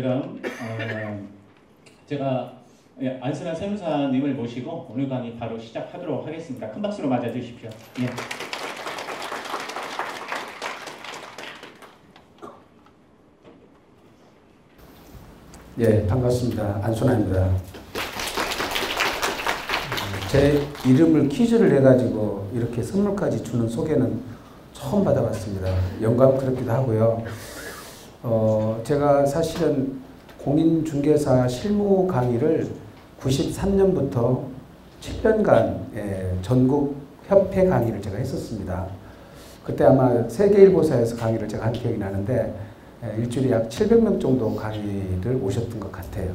그럼 제가 안순환 세무사님을 모시고 오늘 강의 바로 시작하도록 하겠습니다. 큰 박수로 맞아주십시오. 예. 예, 반갑습니다. 안순환입니다. 제 이름을 퀴즈를 내가지고 이렇게 선물까지 주는 소개는 처음 받아봤습니다. 영광스럽기도 하고요. 제가 사실은 공인중개사 실무 강의를 93년부터 7년간 전국 협회 강의를 제가 했었습니다. 그때 아마 세계일보사에서 강의를 제가 한 기억이 나는데 일주일에 약 700명 정도 강의를 오셨던 것 같아요.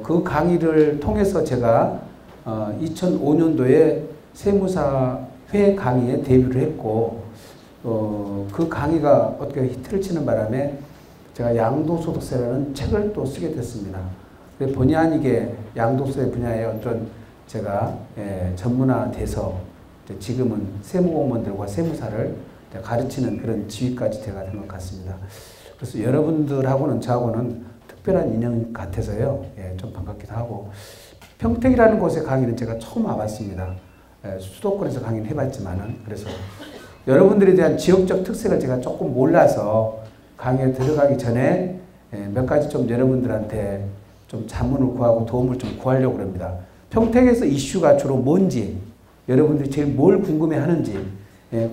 그 강의를 통해서 제가 2005년도에 세무사회 강의에 데뷔를 했고 그 강의가 어떻게 히트를 치는 바람에 제가 양도소득세라는 책을 또 쓰게 됐습니다. 본의 아니게 양도세 분야에 어떤 제가 전문화돼서 지금은 세무공무원들과 세무사를 가르치는 그런 지위까지 제가 된 것 같습니다. 그래서 여러분들하고는 저하고는 특별한 인연 같아서요. 좀 반갑기도 하고 평택이라는 곳에 강의는 제가 처음 와봤습니다. 수도권에서 강의는 해봤지만은 그래서 여러분들에 대한 지역적 특색을 제가 조금 몰라서 강의에 들어가기 전에 몇 가지 좀 여러분들한테 좀 자문을 구하고 도움을 좀 구하려고 합니다. 평택에서 이슈가 주로 뭔지, 여러분들이 제일 뭘 궁금해 하는지,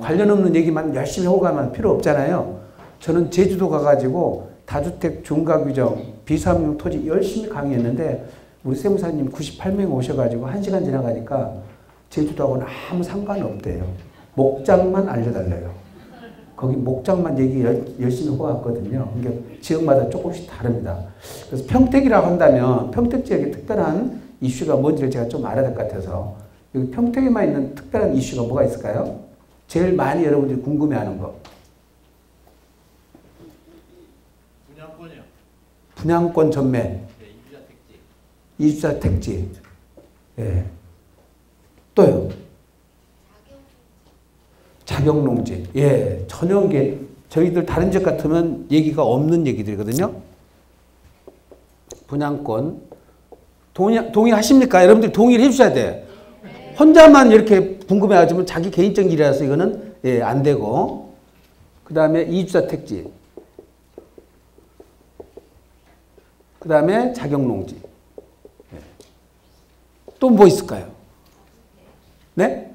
관련 없는 얘기만 열심히 하고 가면 필요 없잖아요. 저는 제주도 가가지고 다주택 중과규정, 비사업용 토지 열심히 강의했는데 우리 세무사님 98명이 오셔가지고 1시간 지나가니까 제주도하고는 아무 상관없대요. 목장만 알려달래요. 거기 목장만 얘기 열심히 하고 왔거든요. 그러니까 지역마다 조금씩 다릅니다. 그래서 평택이라고 한다면 평택 지역의 특별한 이슈가 뭔지를 제가 좀 알아야 될 것 같아서 여기 평택에만 있는 특별한 이슈가 뭐가 있을까요? 제일 많이 여러분들이 궁금해하는 거. 분양권이요. 분양권 전매. 네, 이주자 택지. 이주자 택지. 예. 또요. 자격농지. 예. 전혀 이게 저희들 다른 지역 같으면 얘기가 없는 얘기들이거든요. 분양권. 동의하십니까? 여러분들 동의를 해주셔야 돼. 혼자만 이렇게 궁금해하지만 자기 개인적 일이라서 이거는 안 되고. 그 다음에 이주자 택지. 그 다음에 자격농지. 또 뭐 있을까요? 네?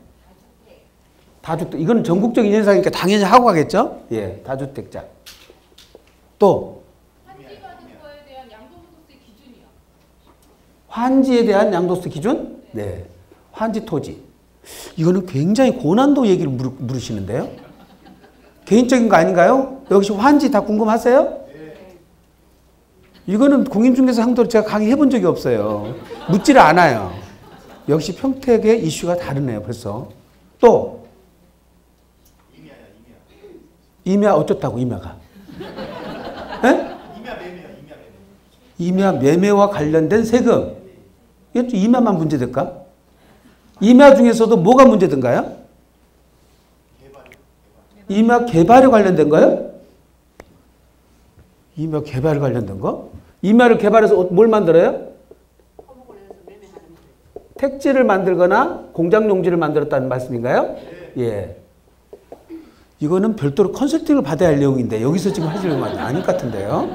다주택. 이건 전국적인 현상이니까 당연히 하고 가겠죠? 예, 다주택자. 또? 환지 받은 거에 대한 양도소득세 기준이요. 환지에 대한 양도세 기준? 네. 환지 토지. 이거는 굉장히 고난도 얘기를 물으시는데요? 개인적인 거 아닌가요? 역시 환지 다 궁금하세요? 이거는 공인중개사 상도로 제가 강의해 본 적이 없어요. 묻지를 않아요. 역시 평택의 이슈가 다르네요, 벌써. 또? 임야 어쩌다고, 임야가? 네? 임야 매매와 관련된 세금. 이것도 임야만 문제될까? 임야 중에서도 뭐가 문제된가요? 임야 개발에 관련된 거요? 임야 개발에 관련된 거? 임야를 개발해서 뭘 만들어요? 택지를 만들거나 공장용지를 만들었다는 말씀인가요? 예. 이거는 별도로 컨설팅을 받아야 할 내용인데 여기서 지금 하시는 건 아닐 것 같은데요.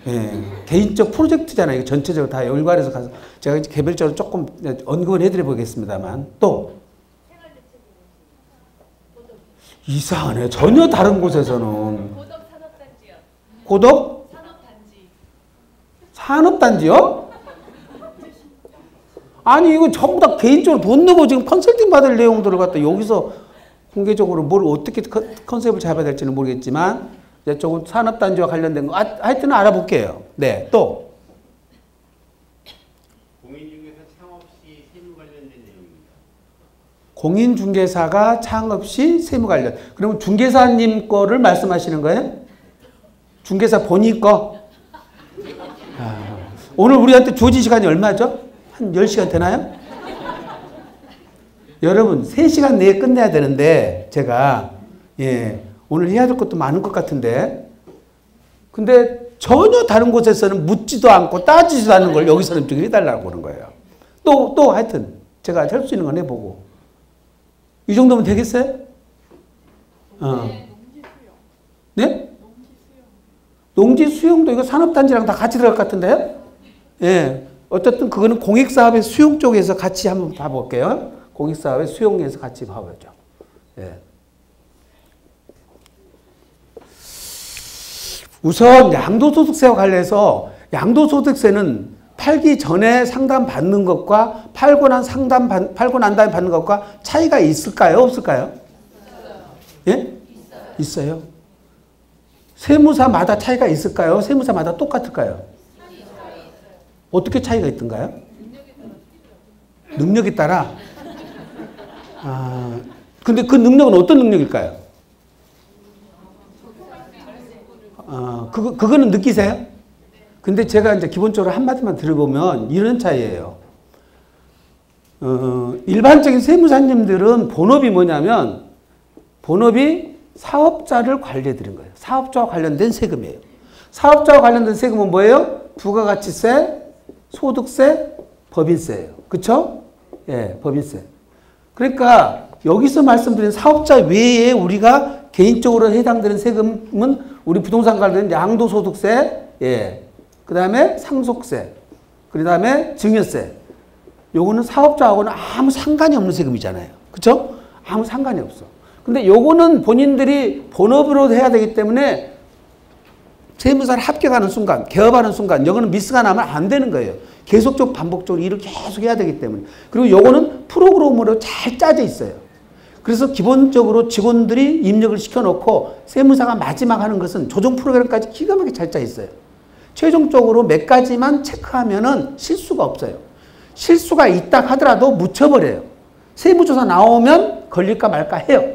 예. 개인적 프로젝트잖아요. 전체적으로 다 일괄해서 가서 제가 이제 개별적으로 조금 언급을 해드려 보겠습니다만 또 이상하네. 전혀 다른 곳에서는 고덕 산업단지요. 고덕 산업단지. 산업단지요? 아니 이거 전부 다 개인적으로 돈 내고 지금 컨설팅 받을 내용들을 갖다 여기서 공개적으로 뭘 어떻게 컨셉을 잡아야 될지는 모르겠지만 이쪽은 산업단지와 관련된 거 하여튼 알아볼게요. 네, 또 공인중개사 창업 시 세무 관련된 내용입니다. 공인중개사가 창업 시 세무 관련. 그러면 중개사님 거를 말씀하시는 거예요? 중개사 본인 거? 오늘 우리한테 주어진 시간이 얼마죠? 한 10시간 되나요? 여러분 3시간 내에 끝내야 되는데 제가 오늘 해야 될 것도 많은 것 같은데 근데 전혀 다른 곳에서는 묻지도 않고 따지지도 않는 걸 여기서는 좀 해달라고 그러는 거예요. 또 하여튼 제가 할 수 있는 건 해보고. 이 정도면 되겠어요? 네? 농지 수용도 이거 산업단지랑 다 같이 들어갈 것 같은데요? 예. 어쨌든 그거는 공익사업의 수용 쪽에서 같이 한번 봐볼게요. 공익사업의 수용에서 같이 봐보죠. 예. 우선 양도소득세와 관련해서 양도소득세는 팔기 전에 상담 받는 것과 팔고 난 다음에 받는 것과 차이가 있을까요? 없을까요? 예? 있어요. 세무사마다 차이가 있을까요? 세무사마다 똑같을까요? 어떻게 차이가 있던가요? 능력에 따라. 근데 그 능력은 어떤 능력일까요? 그거는 느끼세요? 근데 제가 이제 기본적으로 한마디만 들어보면 이런 차이예요. 일반적인 세무사님들은 본업이 뭐냐면, 본업이 사업자를 관리해 드리는 거예요. 사업자와 관련된 세금이에요. 사업자와 관련된 세금은 뭐예요? 부가가치세, 소득세, 법인세예요. 그쵸? 예, 법인세. 그러니까 여기서 말씀드린 사업자 외에 우리가 개인적으로 해당되는 세금은 우리 부동산 관련된 양도소득세, 예, 그 다음에 상속세, 그 다음에 증여세. 요거는 사업자하고는 아무 상관이 없는 세금이잖아요. 그쵸? 아무 상관이 없어. 근데 요거는 본인들이 본업으로 해야 되기 때문에 세무사를 합격하는 순간, 개업하는 순간, 요거는 미스가 나면 안 되는 거예요. 계속적으로 반복적으로 일을 계속 해야 되기 때문에. 그리고 요거는 프로그램으로 잘 짜져 있어요. 그래서 기본적으로 직원들이 입력을 시켜놓고 세무사가 마지막 하는 것은 조정 프로그램까지 기가 막히게 잘 짜 있어요. 최종적으로 몇 가지만 체크하면은 실수가 없어요. 실수가 있다 하더라도 묻혀버려요. 세무조사 나오면 걸릴까 말까 해요.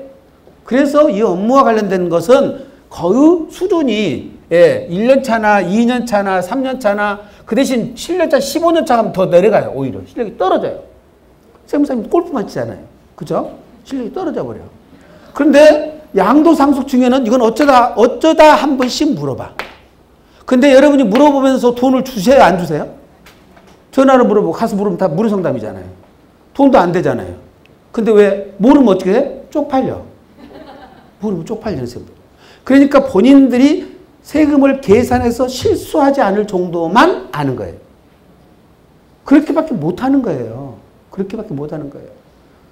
그래서 이 업무와 관련된 것은 거의 수준이, 예, 1년 차나 2년 차나 3년 차나 그 대신 7년 차, 15년 차 가면 더 내려가요. 오히려 실력이 떨어져요. 세무사님 골프만 치잖아요. 그죠? 실력이 떨어져 버려. 그런데 양도상속 중에는 이건 어쩌다 한 번씩 물어봐. 근데 여러분이 물어보면서 돈을 주세요? 안 주세요? 전화로 물어보고 가서 물으면 다 무료상담이잖아요. 돈도 안 되잖아요. 근데 왜 모르면 어떻게 해? 쪽팔려. 모르면 쪽팔리는 세금. 그러니까 본인들이 세금을 계산해서 실수하지 않을 정도만 아는 거예요. 그렇게밖에 못하는 거예요. 그렇게밖에 못하는 거예요.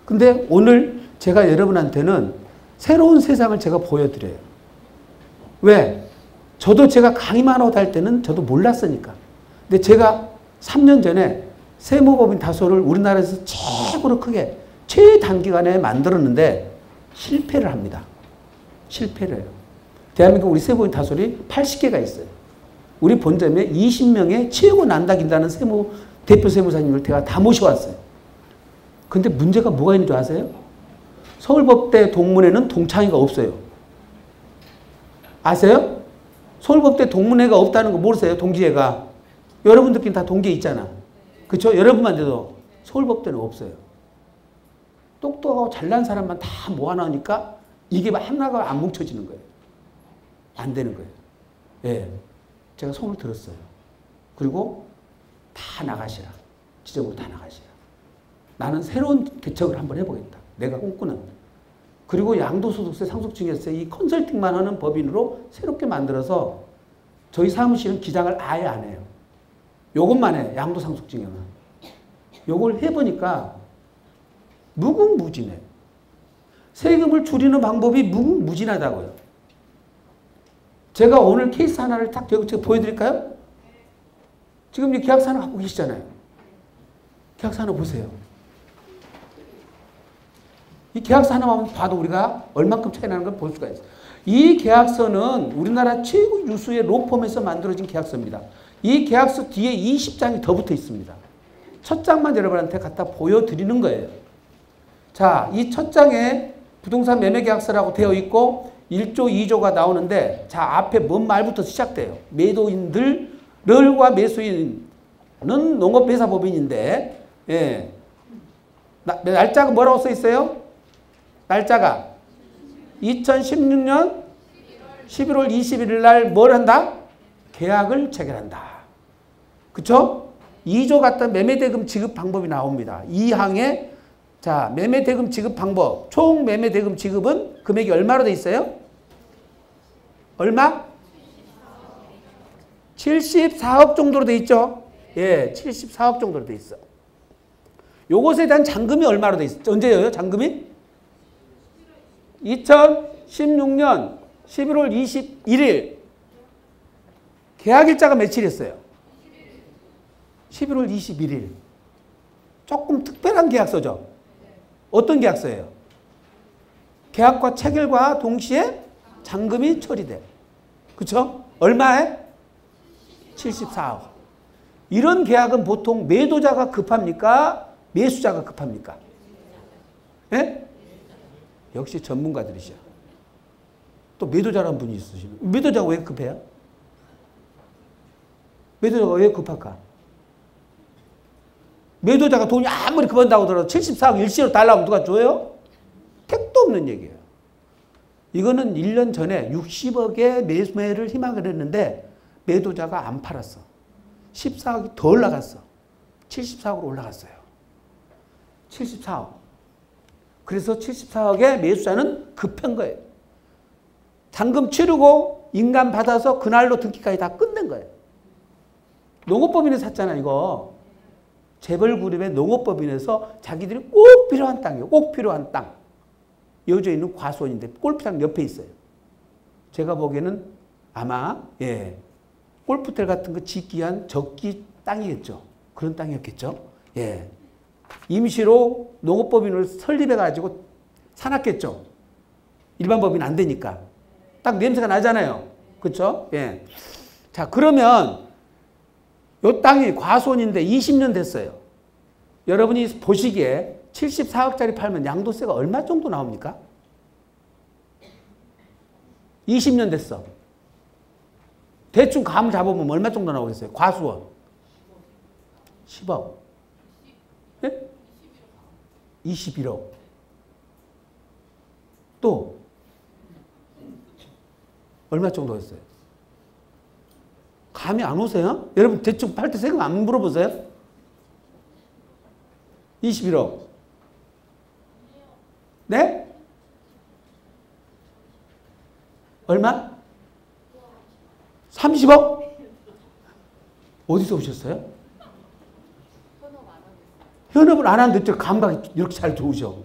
근데 오늘 제가 여러분한테는 새로운 세상을 제가 보여드려요. 왜? 저도 제가 강의만 하고 할 때는 저도 몰랐으니까. 근데 제가 3년 전에 세무법인 다소를 우리나라에서 최고로 크게 최단기간에 만들었는데 실패를 합니다. 실패를 해요. 대한민국 우리 세무법인 다소리 80개가 있어요. 우리 본점에 20명의 최고 난다긴다는 대표 세무사님을 제가 다 모셔왔어요. 근데 문제가 뭐가 있는 줄 아세요? 서울법대 동문회는 동창회가 없어요. 아세요? 서울법대 동문회가 없다는 거 모르세요? 동지회가. 여러분들끼리 다 동기에 있잖아. 그렇죠? 여러분만 돼도 서울법대는 없어요. 똑똑하고 잘난 사람만 다 모아놓으니까 이게 하나가 안 뭉쳐지는 거예요. 안 되는 거예요. 예. 제가 손을 들었어요. 그리고 다 나가시라. 지적으로 다 나가시라. 나는 새로운 개척을 한번 해보겠다. 내가 꿈꾸는. 그리고 양도소득세, 상속증여세 이 컨설팅만 하는 법인으로 새롭게 만들어서 저희 사무실은 기장을 아예 안 해요. 요것만 해. 양도상속증여는. 요걸 해보니까 무궁무진해. 세금을 줄이는 방법이 무궁무진하다고요. 제가 오늘 케이스 하나를 딱 제가 보여드릴까요? 지금 이 계약서 하나 갖고 계시잖아요. 계약서 하나 보세요. 이 계약서 하나만 봐도 우리가 얼만큼 차이 나는 걸 볼 수가 있어요. 이 계약서는 우리나라 최고 유수의 로펌에서 만들어진 계약서입니다. 이 계약서 뒤에 20장이 더 붙어 있습니다. 첫 장만 여러분한테 갖다 보여드리는 거예요. 자, 이 첫 장에 부동산 매매 계약서라고 되어 있고 1조, 2조가 나오는데 자, 앞에 뭔 말부터 시작돼요. 매도인들과 매수인은 농업회사법인인데 예. 날짜가 뭐라고 써 있어요? 날짜가 2016년 11월 21일 날 뭘 한다? 계약을 체결한다. 그쵸? 2조 같은 매매대금 지급 방법이 나옵니다. 2항에 자, 매매대금 지급 방법. 총 매매대금 지급은 금액이 얼마로 돼 있어요? 얼마? 74억 정도로 돼 있죠? 예, 74억 정도로 돼 있어. 요것에 대한 잔금이 얼마로 돼 있어? 언제예요, 잔금이? 2016년 11월 21일. 계약일자가 며칠이었어요? 11월 21일. 조금 특별한 계약서죠? 어떤 계약서예요? 계약과 체결과 동시에 잔금이 처리돼. 그쵸? 얼마에? 74억. 이런 계약은 보통 매도자가 급합니까? 매수자가 급합니까? 예? 역시 전문가들이시죠. 또 매도자라는 분이 있으시네. 매도자가 왜 급해요? 매도자가 왜 급할까? 매도자가 돈이 아무리 급한다고 하더라도 74억 일시로 달라고 누가 줘요? 택도 없는 얘기예요. 이거는 1년 전에 60억의 매매를 희망을 했는데 매도자가 안 팔았어. 14억이 더 올라갔어. 74억으로 올라갔어요. 74억. 그래서 74억의 매수자는 급한 거예요. 잔금 치르고 인감 받아서 그날로 등기까지 다 끝낸 거예요. 농업법인에서 샀잖아, 이거. 재벌그룹의 농업법인에서 자기들이 꼭 필요한 땅이에요. 꼭 필요한 땅. 여주에 있는 과수원인데 골프장 옆에 있어요. 제가 보기에는 아마 골프텔 같은 거 짓기 위한 적기 땅이겠죠. 그런 땅이었겠죠. 예. 임시로 농업법인을 설립해가지고 사놨겠죠. 일반 법인 안 되니까. 딱 냄새가 나잖아요. 그렇죠? 예. 자, 그러면 요 땅이 과수원인데 20년 됐어요. 여러분이 보시기에 74억짜리 팔면 양도세가 얼마 정도 나옵니까? 20년 됐어. 대충 감 잡으면 얼마 정도 나오겠어요? 과수원. 10억. 네? 21억. 또 얼마 정도 했어요? 감이 안 오세요? 여러분 대충 팔 때 세금 안 물어보세요? 21억. 네? 얼마? 30억? 어디서 오셨어요? 현업을 안 하는데 감각이 이렇게 잘 좋으셔.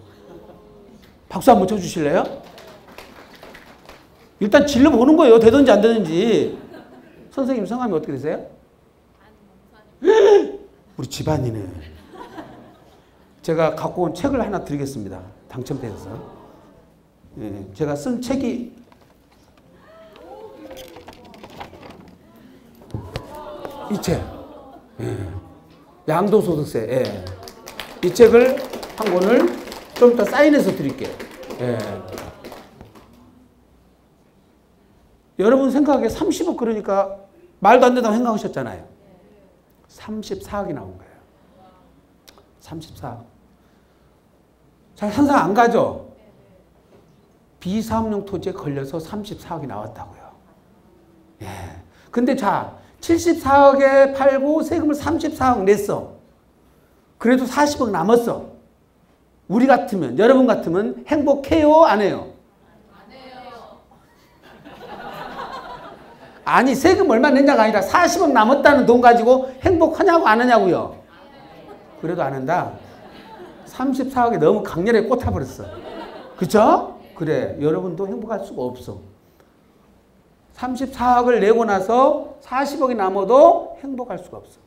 박수 한번 쳐주실래요? 일단 질러보는 거예요. 되든지 안 되든지. 선생님 성함이 어떻게 되세요? 우리 집안이네. 제가 갖고 온 책을 하나 드리겠습니다. 당첨돼서. 예, 제가 쓴 책이 이 책. 예. 양도소득세. 예. 이 책을 한 권을 좀 이따 사인해서 드릴게요. 예. 여러분 생각에 30억 그러니까 말도 안 된다고 생각하셨잖아요. 34억이 나온 거예요. 34억. 잘 상상 안 가죠? 비사업용 토지에 걸려서 34억이 나왔다고요. 예. 근데 자, 74억에 팔고 세금을 34억 냈어. 그래도 40억 남았어. 우리 같으면, 여러분 같으면 행복해요? 안 해요? 안 해요. 아니, 세금 얼마 냈냐가 아니라 40억 남았다는 돈 가지고 행복하냐고 안 하냐고요? 그래도 안 한다? 34억에 너무 강렬하게 꽂아버렸어. 그쵸? 그래, 여러분도 행복할 수가 없어. 34억을 내고 나서 40억이 남아도 행복할 수가 없어.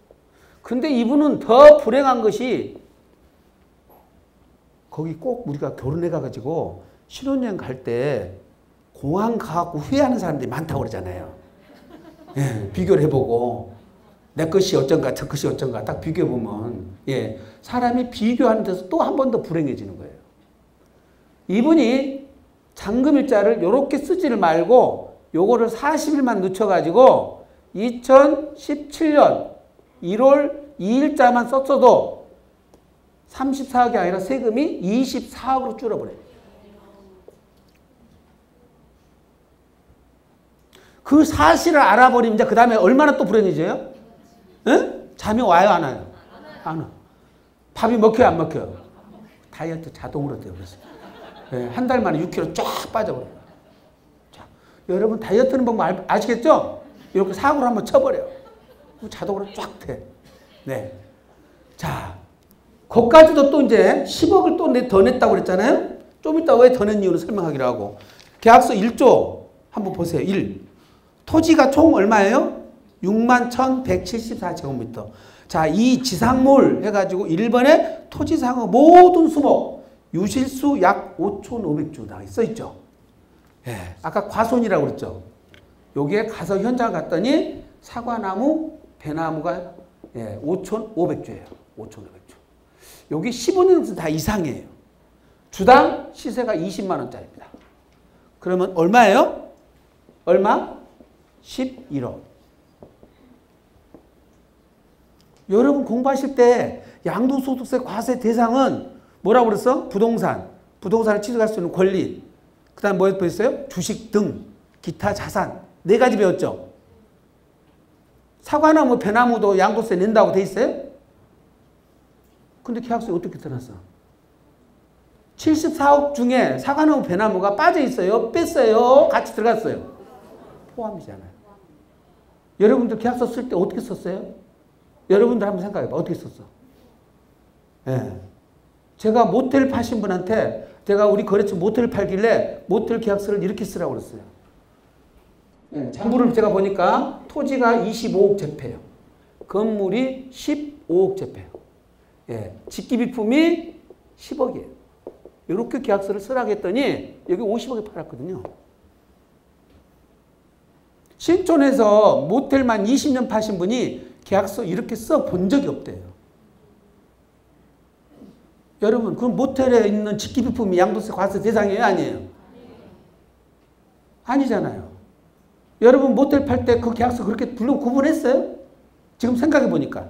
근데 이분은 더 불행한 것이 거기 꼭 우리가 결혼해 가지고 신혼여행 갈 때 공항 가갖고 후회하는 사람들이 많다고 그러잖아요. 예, 비교를 해보고 내 것이 어쩐가 저 것이 어쩐가 딱 비교해보면 예, 사람이 비교하는 데서 또 한 번 더 불행해지는 거예요. 이분이 잔금일자를 이렇게 쓰지를 말고 요거를 40일만 늦춰가지고 2017년 1월 2일자만 썼어도 34억이 아니라 세금이 24억으로 줄어버려요. 그 사실을 알아버리면 이제 그 다음에 얼마나 또 불행해져요? 응? 잠이 와요, 안 와요? 안 와. 밥이 먹혀요, 안 먹혀요? 다이어트 자동으로 되어버렸어요. 네, 한 달 만에 6kg 쫙 빠져버려요. 자, 여러분 다이어트는 방법 아시겠죠? 이렇게 사고를 한번 쳐버려요. 자동으로 쫙 돼. 네. 자, 거기까지도 또 이제 10억을 또 더 냈다고 그랬잖아요? 좀 이따 왜 더 낸 이유를 설명하기로 하고. 계약서 1조 한번 보세요. 1. 토지가 총 얼마예요? 61,174제곱미터. 자, 이 지상몰 해가지고 1번에 토지상의 모든 수목, 유실수 약 5,500주 다 써있죠. 예, 아까 과손이라고 그랬죠. 여기에 가서 현장 갔더니 사과나무, 배나무가 5,500주예요. 5,500주. 여기 15년 다 이상이에요. 주당 시세가 20만 원짜리입니다. 그러면 얼마예요? 얼마? 11억. 여러분 공부하실 때 양도소득세 과세 대상은 뭐라고 그랬어? 부동산. 부동산을 취득할 수 있는 권리. 그 다음 뭐 했어요? 주식 등 기타 자산. 4가지 배웠죠? 사과나무, 배나무도 양도세 낸다고 돼 있어요? 근데 계약서에 어떻게 들어놨어? 74억 중에 사과나무, 배나무가 빠져 있어요? 뺐어요? 같이 들어갔어요? 포함이잖아요. 여러분들 계약서 쓸 때 어떻게 썼어요? 여러분들 한번 생각해봐. 어떻게 썼어? 예. 제가 모텔 파신 분한테 제가 우리 거래처 모텔 팔길래 모텔 계약서를 이렇게 쓰라고 그랬어요. 예. 장부를 제가 보니까 토지가 25억 제패요. 건물이 15억 제패요. 예. 직기비품이 10억이에요. 이렇게 계약서를 쓰라고 했더니 여기 50억에 팔았거든요. 신촌에서 모텔만 20년 파신 분이 계약서 이렇게 써 본 적이 없대요. 여러분, 그 모텔에 있는 직기비품이 양도세 과세 대상이에요? 아니에요? 아니잖아요. 여러분 모텔 팔 때 그 계약서 그렇게 구분했어요? 지금 생각해 보니까.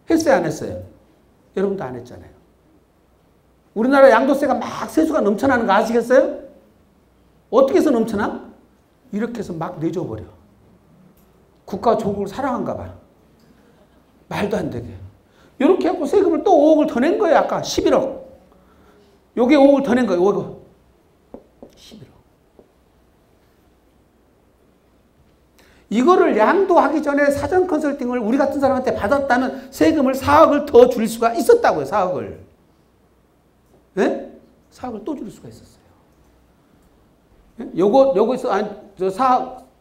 했어요? 안 했어요? 여러분도 안 했잖아요. 우리나라 양도세가 막 세수가 넘쳐나는 거 아시겠어요? 어떻게 해서 넘쳐나? 이렇게 해서 막 내줘버려. 국가 조국을 사랑한가 봐. 말도 안 되게. 이렇게 해갖고 세금을 또 5억을 더 낸 거예요. 아까 11억. 요게 5억을 더 낸 거예요. 5억. 11억. 이거를 양도하기 전에 사전 컨설팅을 우리 같은 사람한테 받았다면 세금을 4억을 더 줄 수가 있었다고요. 4억을. 네? 4억을 또 줄 수가 있었어요. 요거에서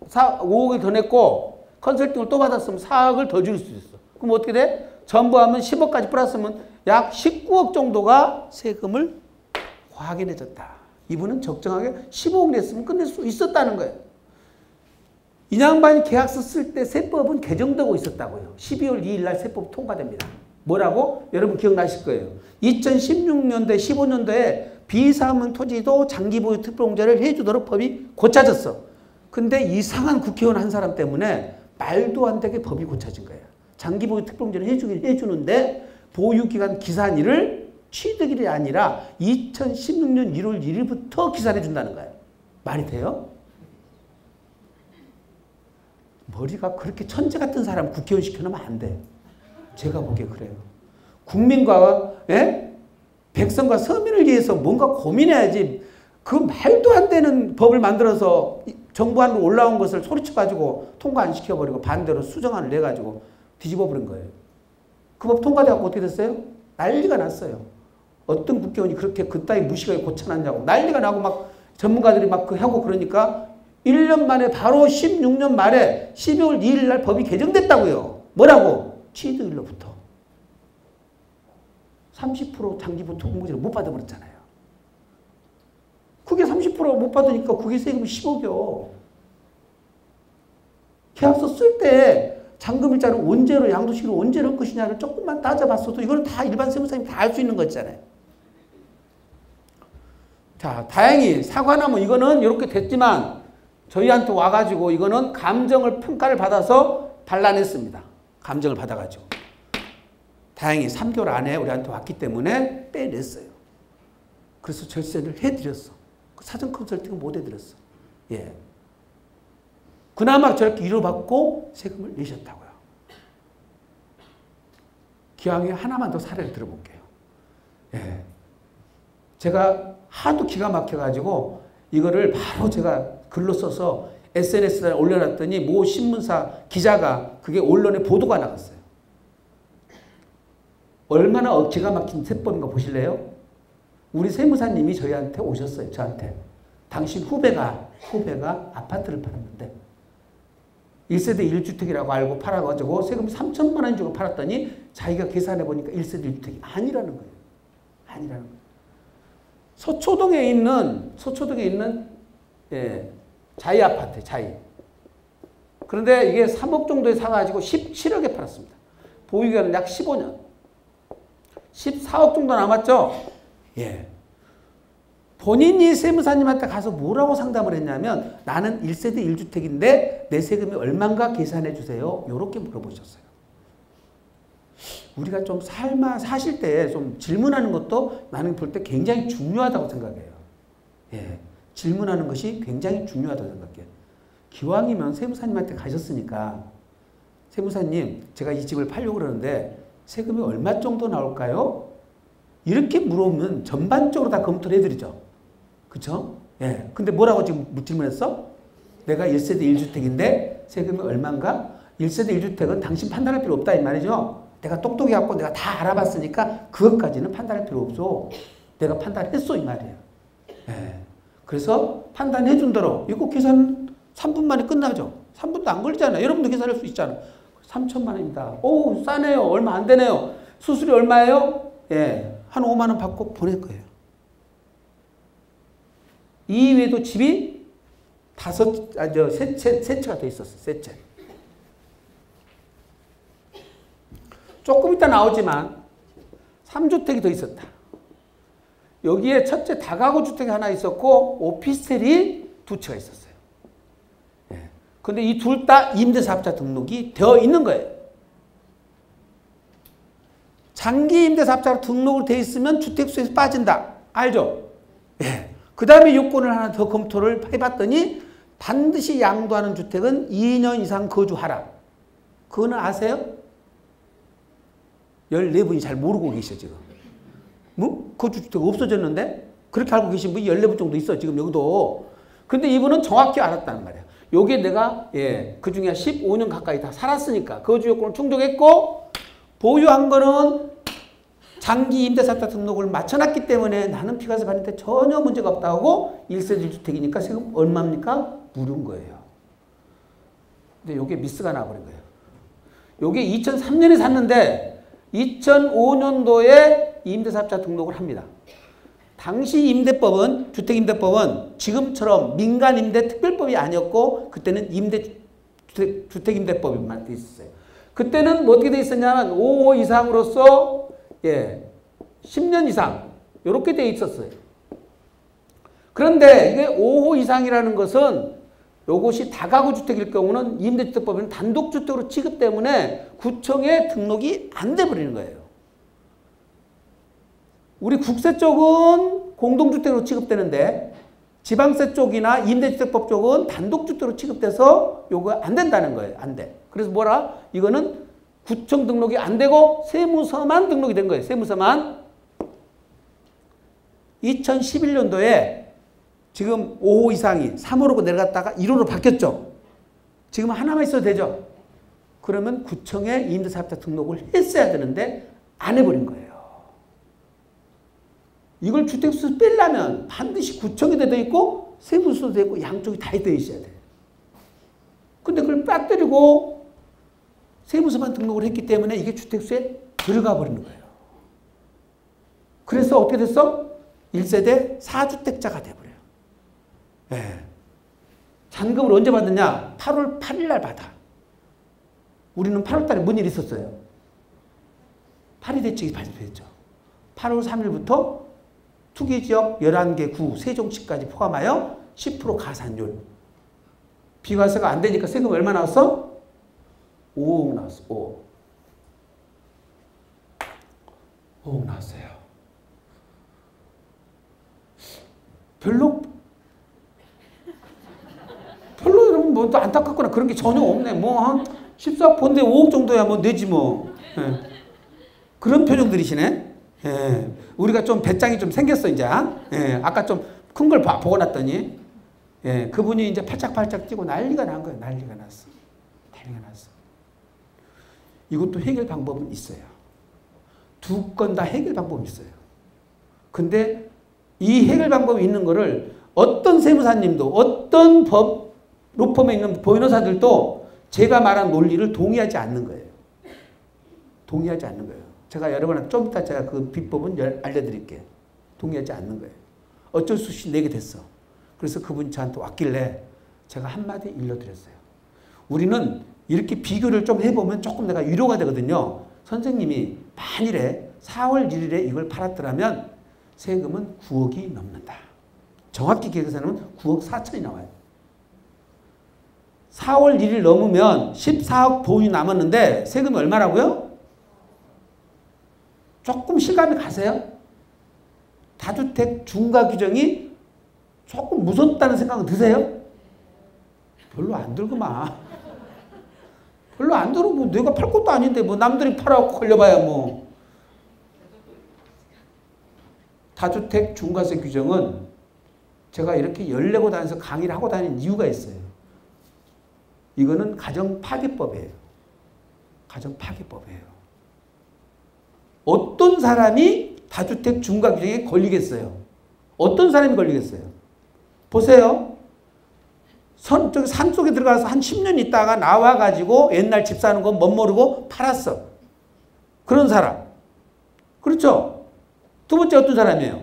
5억을 더 냈고 컨설팅을 또 받았으면 4억을 더 줄 수 있어. 그럼 어떻게 돼? 전부 하면 10억까지 플러스면 약 19억 정도가 세금을 과하게 내줬다. 이분은 적정하게 15억 냈으면 끝낼 수 있었다는 거예요. 이 양반이 계약서 쓸 때 세법은 개정되고 있었다고요. 12월 2일 날 세법 통과됩니다. 뭐라고? 여러분 기억나실 거예요. 2016년도에 15년도에 비사문 토지도 장기보유 특별공제를 해주도록 법이 고쳐졌어. 근데 이상한 국회의원 한 사람 때문에 말도 안 되게 법이 고쳐진 거예요. 장기보유 특별공제를 해주긴 해주는데 보유기간 기산일을 취득일이 아니라 2016년 1월 1일부터 기산해 준다는 거예요. 말이 돼요? 머리가 그렇게 천재 같은 사람 국회의원 시켜놓으면 안 돼. 제가 보기에 그래요. 국민과 백성과 서민을 위해서 뭔가 고민해야지. 그 말도 안 되는 법을 만들어서 정부안으로 올라온 것을 소리쳐가지고 통과 안 시켜버리고 반대로 수정안을 내가지고 뒤집어버린 거예요. 그 법 통과돼갖고 어떻게 됐어요? 난리가 났어요. 어떤 국회의원이 그렇게 그따위 무식하게 고쳐놨냐고 난리가 나고 막 전문가들이 막 하고 그러니까 1년 만에 바로 16년 말에 12월 2일 날 법이 개정됐다고요. 뭐라고? 취득일로부터 30% 장기보유 특공제를 못 받아버렸잖아요. 그게 30% 못 받으니까 그게 세금이 10억이요. 계약서 쓸 때 잔금일자를 언제로 양도시로 언제 넣을 것이냐를 조금만 따져봤어도 이거는 다 일반 세무사님이 다 알 수 있는 거잖아요. 자, 다행히 사과나무 이거는 이렇게 됐지만 저희한테 와가지고 이거는 감정을 평가를 받아서 반란했습니다. 감정을 받아가지고. 다행히 3개월 안에 우리한테 왔기 때문에 빼냈어요. 그래서 절세를 해드렸어. 사전 컨설팅은 못 해드렸어. 예. 그나마 저렇게 위로받고 세금을 내셨다고요. 기왕에 하나만 더 사례를 들어볼게요. 예. 제가 하도 기가 막혀가지고 이거를 바로 제가 글로 써서 SNS에 올려놨더니 모 신문사 기자가 그게 언론에 보도가 나갔어요. 얼마나 기가 막힌 세법인가 보실래요? 우리 세무사님이 저희한테 오셨어요. 저한테. 당신 후배가 아파트를 팔았는데 1세대 1주택이라고 알고 팔아가지고 세금 3천만 원 주고 팔았더니 자기가 계산해 보니까 1세대 1주택이 아니라는 거예요. 아니라는 거예요. 서초동에 있는 예, 자이 아파트, 자이. 그런데 이게 3억 정도에 사가지고 17억에 팔았습니다. 보유기간은 약 15년. 14억 정도 남았죠? 예. 본인이 세무사님한테 가서 뭐라고 상담을 했냐면 나는 1세대 1주택인데 내 세금이 얼마인가 계산해 주세요. 이렇게 물어보셨어요. 우리가 좀 사실 때 좀 질문하는 것도 나는 볼 때 굉장히 중요하다고 생각해요. 예. 질문하는 것이 굉장히 중요하다고 생각해요. 기왕이면 세무사님한테 가셨으니까 세무사님 제가 이 집을 팔려고 그러는데 세금이 얼마 정도 나올까요? 이렇게 물어보면 전반적으로 다 검토를 해드리죠. 그쵸? 예. 근데 뭐라고 지금 질문했어? 내가 1세대 1주택인데 세금이 얼마인가? 1세대 1주택은 당신 판단할 필요 없다 이 말이죠. 내가 똑똑히 갖고 내가 다 알아봤으니까 그것까지는 판단할 필요 없어. 내가 판단했어 이 말이에요. 예. 그래서 판단해 준 대로 이거 계산 3분 만에 끝나죠. 3분도 안 걸리잖아요. 여러분도 계산할 수 있잖아요. 3천만 원입니다. 오 싸네요. 얼마 안 되네요. 수수료 얼마예요? 예. 한 5만 원 받고 보낼 거예요. 이 외에도 집이 세 채가 더 있었어요. 세 채. 조금 이따 나오지만 3주택이 더 있었다. 여기에 첫째 다가구 주택이 하나 있었고 오피스텔이 2채가 있었어요. 예. 근데 이 둘 다 임대사업자 등록이 되어 있는 거예요. 장기 임대사업자로 등록을 되어 있으면 주택수에서 빠진다. 알죠? 예. 그 다음에 요건을 하나 더 검토를 해봤더니 반드시 양도하는 주택은 2년 이상 거주하라. 그거는 아세요? 14분이 잘 모르고 계셔 지금. 뭐? 거주주택 없어졌는데? 그렇게 알고 계신 분이 14분 정도 있어 지금 여기도. 근데 이분은 정확히 알았다는 말이야. 요게 내가 그 중에 15년 가까이 다 살았으니까 거주 요건을 충족했고 보유한 거는 장기 임대사업자 등록을 맞춰놨기 때문에 나는 피가세 받는데 전혀 문제가 없다고 1세대 1주택이니까 세금 얼마입니까? 무료인 거예요. 근데 요게 미스가 나버린 거예요. 요게 2003년에 샀는데 2005년도에 임대사업자 등록을 합니다. 당시 임대법은 주택임대법은 지금처럼 민간임대 특별법이 아니었고 그때는 주택임대법만 돼 있었어요. 그때는 뭐 어떻게 돼 있었냐면 5호 이상으로서 10년 이상 이렇게 돼 있었어요. 그런데 이게 5호 이상이라는 것은 이것이 다가구 주택일 경우는 임대주택법에는 단독주택으로 취급 때문에 구청에 등록이 안 돼 버리는 거예요. 우리 국세 쪽은 공동주택으로 취급되는데 지방세 쪽이나 임대주택법 쪽은 단독주택으로 취급돼서 요거 안 된다는 거예요. 안 돼. 그래서 뭐라? 이거는 구청 등록이 안 되고 세무서만 등록이 된 거예요. 세무서만. 2011년도에 지금 5호 이상이 3호로 내려갔다가 1호로 바뀌었죠. 지금 하나만 있어도 되죠. 그러면 구청에 임대사업자 등록을 했어야 되는데 안 해버린 거예요. 이걸 주택수에서 빼려면 반드시 구청이 되어 있고 세무서도 되어 있고 양쪽이 다 되어 있어야 돼요. 근데 그걸 빠뜨리고 세무서만 등록을 했기 때문에 이게 주택수에 들어가 버리는 거예요. 그래서 어떻게 됐어? 1세대 4주택자가 돼버려요. 네. 잔금을 언제 받느냐? 8월 8일 날 받아. 우리는 8월 달에 뭔 일이 있었어요? 파리 대책이 발표했죠. 8월 3일부터 투기지역 11개 구 세종시까지 포함하여 10% 가산율. 비과세가 안 되니까 세금 얼마 나왔어? 5억 나왔어. 5억 나왔어요. 별로 여러분 뭐 또 안타깝거나 그런 게 전혀 없네. 뭐 한 14폰데 5억 정도야 뭐 내지 뭐. 예. 그런 표정들이시네. 예. 우리가 좀 배짱이 좀 생겼어 이제. 예. 아까 좀 큰 걸 보고 났더니 예. 그분이 이제 팔짝팔짝 뛰고 난리가 난 거예요. 난리가 났어. 난리가 났어. 이것도 해결 방법은 있어요. 두 건 다 해결 방법이 있어요. 근데 이 해결 방법이 있는 거를 어떤 세무사님도 어떤 법 로펌에 있는 변호사들도 제가 말한 논리를 동의하지 않는 거예요. 동의하지 않는 거예요. 제가 여러분한테 좀 이따 제가 그 비법은 알려드릴게요. 동의하지 않는 거예요. 어쩔 수 없이 내게 됐어. 그래서 그분이 저한테 왔길래 제가 한마디 일러드렸어요. 우리는 이렇게 비교를 좀 해보면 조금 내가 위로가 되거든요. 선생님이 만일에 4월 1일에 이걸 팔았더라면 세금은 9억이 넘는다. 정확히 계산하면 9억 4천이 나와요. 4월 1일 넘으면 14억 돈이 남았는데 세금이 얼마라고요? 조금 실감이 가세요? 다주택 중과 규정이 조금 무섭다는 생각은 드세요? 별로 안 들구만. 별로 안 들어. 뭐 내가 팔 것도 아닌데 뭐 남들이 팔아갖고 걸려봐야 뭐. 다주택 중과세 규정은 제가 이렇게 열내고 다니면서 강의를 하고 다니는 이유가 있어요. 이거는 가정파괴법이에요. 가정파괴법이에요. 어떤 사람이 다주택 중과 규정에 걸리겠어요? 어떤 사람이 걸리겠어요? 보세요. 저기 산 속에 들어가서 한 10년 있다가 나와가지고 옛날 집 사는 거 못 모르고 팔았어. 그런 사람. 그렇죠? 두 번째 어떤 사람이에요?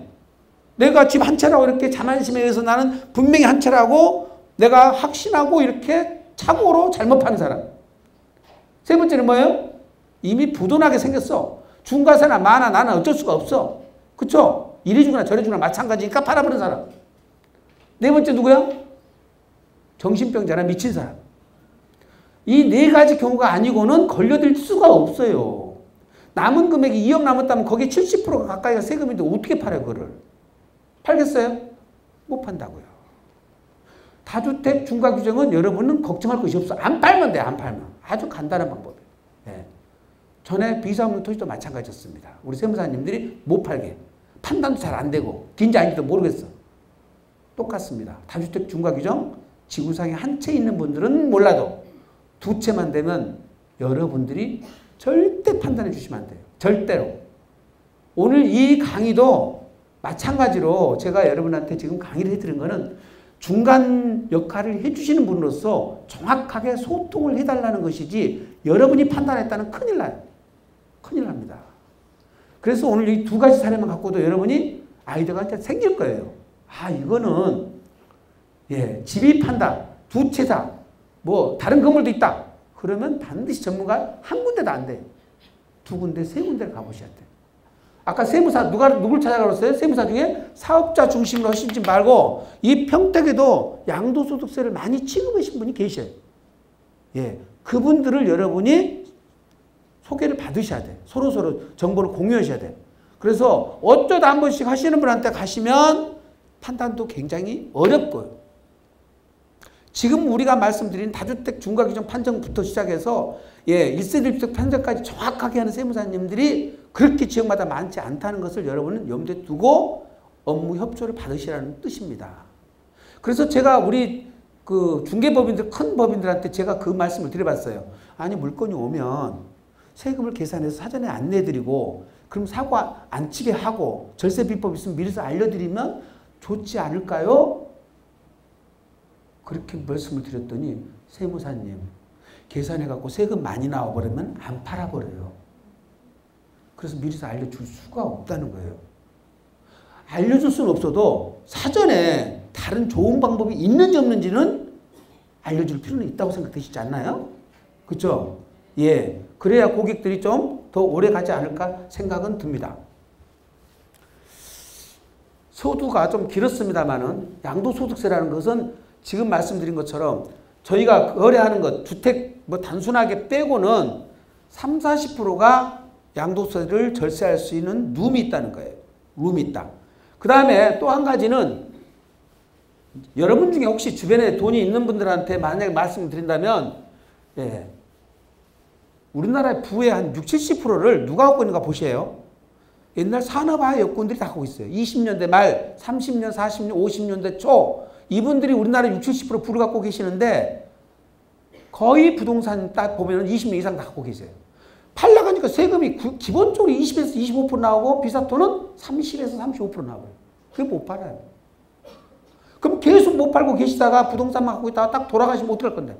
내가 집 한 채라고 이렇게 자만심에 의해서 나는 분명히 한 채라고 내가 확신하고 이렇게 착오로 잘못 파는 사람. 세 번째는 뭐예요? 이미 부도나게 생겼어. 중과세나 마나 나는 어쩔 수가 없어. 그쵸? 이리 주거나 저리 주거나 마찬가지니까 팔아버린 사람. 네 번째 누구야? 정신병자나 미친 사람. 이 네 가지 경우가 아니고는 걸려들 수가 없어요. 남은 금액이 2억 남았다면 거기에 70%가 가까이가 세금인데 어떻게 팔아요, 그거를? 팔겠어요? 못 판다고요. 다주택 중과 규정은 여러분은 걱정할 것이 없어. 안 팔면 돼, 안 팔면. 아주 간단한 방법이에요. 네. 전에 비사업용 토지도 마찬가지였습니다. 우리 세무사님들이 못 팔게. 판단도 잘 안 되고, 긴지 아닌지도 모르겠어. 똑같습니다. 다주택 중과 규정, 지구상에 한 채 있는 분들은 몰라도 두 채만 되면 여러분들이 절대 판단해 주시면 안 돼요. 절대로. 오늘 이 강의도 마찬가지로 제가 여러분한테 지금 강의를 해드린 거는 중간 역할을 해주시는 분으로서 정확하게 소통을 해달라는 것이지 여러분이 판단했다는 큰일 나요. 큰일 납니다. 그래서 오늘 이 두 가지 사례만 갖고도 여러분이 아이디어가 이제 생길 거예요. 아, 이거는 예, 집이 판다. 두 채다. 뭐 다른 건물도 있다. 그러면 반드시 전문가 한 군데도 안 돼. 두 군데, 세 군데를 가보셔야 돼. 아까 세무사 누굴 찾아가셨어요? 세무사 중에 사업자 중심으로 하시지 말고 이 평택에도 양도소득세를 많이 취급하신 분이 계셔요. 예, 그분들을 여러분이 소개를 받으셔야 돼. 서로서로 정보를 공유하셔야 돼. 그래서 어쩌다 한 번씩 하시는 분한테 가시면 판단도 굉장히 어렵고요. 지금 우리가 말씀드린 다주택 중과규정 판정부터 시작해서 예, 1세대 주택 판정까지 정확하게 하는 세무사님들이 그렇게 지역마다 많지 않다는 것을 여러분은 염두에 두고 업무 협조를 받으시라는 뜻입니다. 그래서 제가 우리 그 중개법인들, 큰 법인들한테 제가 그 말씀을 드려봤어요. 아니, 물건이 오면 세금을 계산해서 사전에 안내해드리고 그럼 사고 안 치게 하고 절세 비법 있으면 미리서 알려드리면 좋지 않을까요? 그렇게 말씀을 드렸더니 세무사님 계산해갖고 세금 많이 나와버리면 안 팔아버려요. 그래서 미리서 알려줄 수가 없다는 거예요. 알려줄 수는 없어도 사전에 다른 좋은 방법이 있는지 없는지는 알려줄 필요는 있다고 생각되시지 않나요? 그렇죠? 예, 그래야 고객들이 좀 더 오래 가지 않을까 생각은 듭니다. 소두가 좀 길었습니다만은 양도소득세라는 것은 지금 말씀드린 것처럼 저희가 거래하는 것, 주택 뭐 단순하게 빼고는 30~40%가 양도세를 절세할 수 있는 룸이 있다는 거예요. 룸이 있다. 그 다음에 또 한 가지는 여러분 중에 혹시 주변에 돈이 있는 분들한테 만약에 말씀드린다면, 예, 우리나라의 부의 한 60, 70%를 누가 갖고 있는가 보세요. 옛날 산업화 여건들이 다 갖고 있어요. 20년대 말, 30년, 40년, 50년대 초 이분들이 우리나라 60, 70% 부를 갖고 계시는데 거의 부동산 딱 보면 20년 이상 다 갖고 계세요. 팔려가니까 세금이 기본적으로 20에서 25% 나오고 비사토는 30에서 35% 나와요. 그게 못 팔아요. 그럼 계속 못 팔고 계시다가 부동산만 갖고 있다가 딱 돌아가시면 어떻게 할 건데?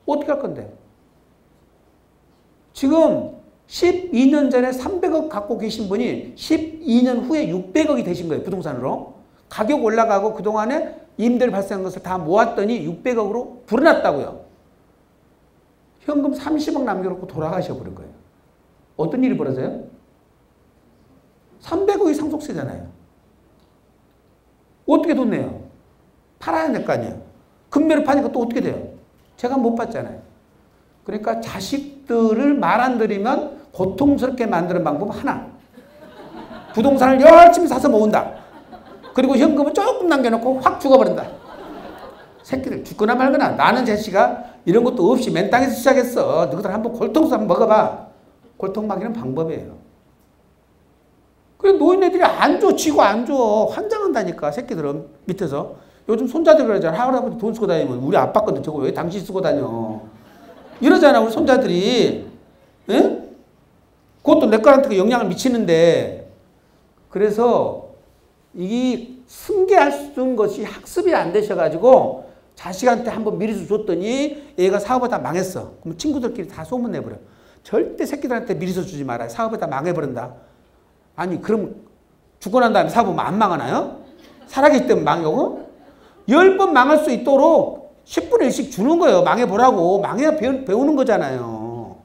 어떻게 할 건데? 지금 12년 전에 300억 갖고 계신 분이 12년 후에 600억이 되신 거예요. 부동산으로. 가격 올라가고 그동안에 임대료 발생한 것을 다 모았더니 600억으로 불어났다고요. 현금 30억 남겨놓고 돌아가셔 버린 거예요. 어떤 일이 벌어져요? 300억이 상속세잖아요. 어떻게 돈 내요? 팔아야 될 거 아니에요. 금매로 파니까 또 어떻게 돼요? 제가 못 받잖아요. 그러니까 자식들을 말 안 들이면 고통스럽게 만드는 방법 하나. 부동산을 열심히 사서 모은다. 그리고 현금은 조금 남겨놓고 확 죽어버린다. 새끼들 죽거나 말거나 나는 자식아 이런 것도 없이 맨 땅에서 시작했어. 너희들 한번 골통수 한번 먹어봐. 골통 막이는 방법이에요. 그래 노인네들이 안 줘. 쥐고 안 줘. 환장한다니까 새끼들은 밑에서. 요즘 손자들 그러잖아. 할아버지 돈 쓰고 다니면 우리 아빠 거든 저거 왜 당신 쓰고 다녀. 이러잖아 우리 손자들이. 에? 그것도 내 거한테 영향을 미치는데. 그래서 이 승계할 수 있는 것이 학습이 안 되셔가지고 자식한테 한번 미리서 줬더니 얘가 사업을 다 망했어. 그럼 친구들끼리 다 소문내버려. 절대 새끼들한테 미리서 주지 마라. 사업을 다 망해버린다. 아니 그럼 죽고 난 다음에 사업은 안 망하나요? 살아계실 때면 망하고 10번 망할 수 있도록 10분의 1씩 주는 거예요. 망해보라고. 망해야 배우는 거잖아요.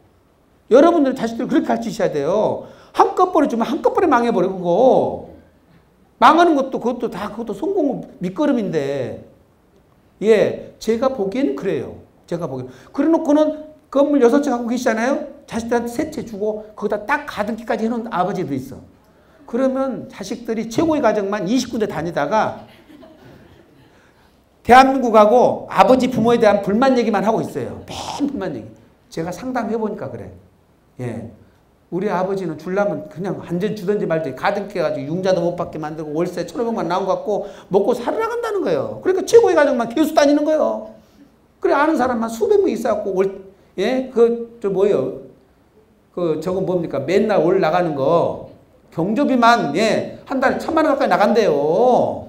여러분들 자식들 그렇게 가르치셔야 돼요. 한꺼번에 주면 한꺼번에 망해버리고 망하는 것도 그것도 성공 밑거름인데 예, 제가 보기엔 그래요. 제가 보기엔. 그래 놓고는 건물 6채 갖고 계시잖아요. 자식들한테 3채 주고 거기다 딱 가등기까지 해놓은 아버지도 있어. 그러면 자식들이 최고의 가정만 20군데 다니다가 대한민국하고 아버지 부모에 대한 불만 얘기만 하고 있어요. 맨 불만 얘기. 제가 상담해보니까 그래. 예. 우리 아버지는 주려면 그냥 완전 주든지 말든지 가등기 해가지고 융자도 못 받게 만들고 월세 1,500만 나온 것 같고 먹고 살아나간다는 거예요. 그러니까 최고의 가정만 계속 다니는 거예요. 그래 아는 사람만 수백 명 있어갖고 예? 뭐예요? 저거 뭡니까? 맨날 월 나가는 거 경조비만 예, 한 달에 1,000만 원 가까이 나간대요.